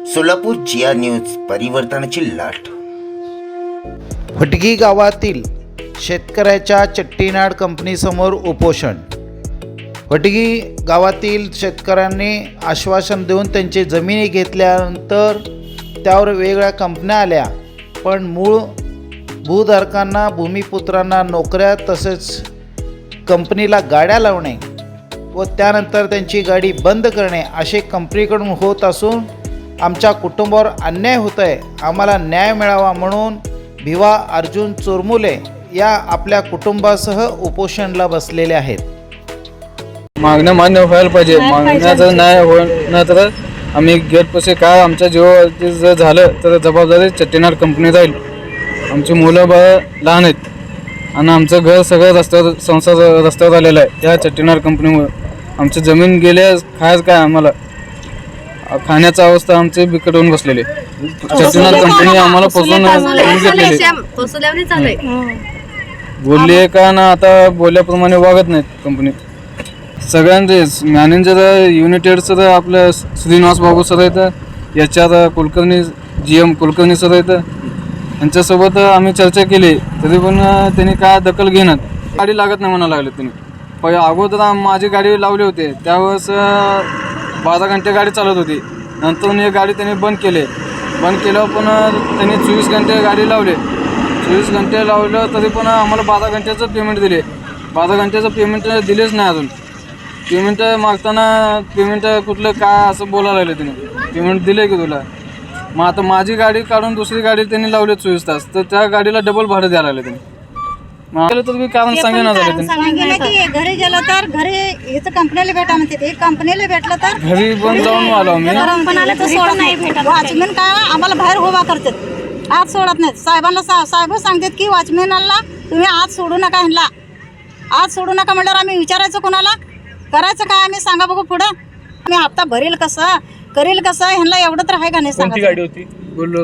सोलापूर जिया news, परिवर्तनाची लाट। फटगी गावातील शेतकऱ्याच्या चट्टीनाड कंपनीसमोर उपोषण। फटगी गावातील शेतकऱ्यांनी आश्वासन देऊन त्यांची जमिनी घेतल्यानंतर त्यावर वेगवेगळ्या कंपन्या आल्या, पण मूळ भूधारकांना, भूमिपुत्रांना नोकऱ्या तसेच कंपनीला गाड्या लावणे व त्यानंतर त्यांची गाडी बंद करणे असे कंपनीकडून होत असून आमच्या कुटुंबावर अन्याय होत आहे। आम्हाला न्याय मिळावा म्हणून भिवा अर्जुन चोरमुले या आपल्या कुटुंबासह उपोषणला बसलेले आहेत। मागण्या मान्य व्हायला पाहिजे। मागण्याचं न्याय होणार तर आम्ही गेटपाशी काय आमच्या जीवावरती जर झालं तर जबाबदारी चट्टीनाड कंपनी जाईल। आमची मुलं बाळ लहान आहेत आणि आमचं घर सगळं रस्त्यावर, संसार रस्त्यावर आलेलं आहे या चट्टीनाड कंपनीमुळे। आमची जमीन गेले, खायचं काय, आम्हाला खाण्याची अवस्था आमची बिकट होऊन बसलेली। चट्टीनाड कंपनी आम्हाला फसवून घेतलेली, बोलली आहे का ना, आता बोलल्याप्रमाणे वागत नाहीत कंपनी। सगळ्यांचे मॅनेजर युनायटेडचं तर आपलं श्रीनिवास बाबू सर आहेत, याच्यात कुलकर्णी GM कुलकर्णी सर आहेत, यांच्यासोबत आम्ही चर्चा केली तरी पण त्यांनी काय दखल घेणार। गाडी लागत नाही म्हणा लागले त्यांनी। अगोदर माझी गाडी लावली होती, त्यावेळेस 12 घंटे गाडी चालत होती। नंतर ही गाडी त्यांनी बंद केलं पण त्यांनी 24 घंटे गाडी लावले। 24 घंटे लावलं तरी पण आम्हाला 12 घंट्याचं पेमेंट दिले। 12 घंट्याचं पेमेंट दिलेच नाही अजून। पेमेंट मागताना पेमेंट कुठलं काय असं बोलायला लागले त्यांनी, पेमेंट दिले की तुला। मग आता माझी गाडी काढून दुसरी गाडी त्यांनी लावली 24 तास, तर त्या गाडीला डबल भाडं द्यायला लागले त्यांनी। मग तर मी कारण सांगेना झालं त्यांनी। घरी गेलं तर घरी इथं कंपनीला भेटा म्हणते, एक कंपनीला भेटलं तर घरी पण जाऊन आलो मी। वॉचमॅन काय आम्हाला बाहेर उभा करतात, आत सोडत नाहीत। साहेबांना साहेब सांगतात की वॉचमॅनला तुम्ही आत सोडू नका, ह्यांना आत सोडू नका म्हणल्यावर आम्ही विचारायचं कोणाला, करायचं काय आम्ही, सांगा बघू पुढं आम्ही हप्ता भरेल कसं, करेल कसं, ह्यांना एवढं तर आहे का नाही सांगा। बोललो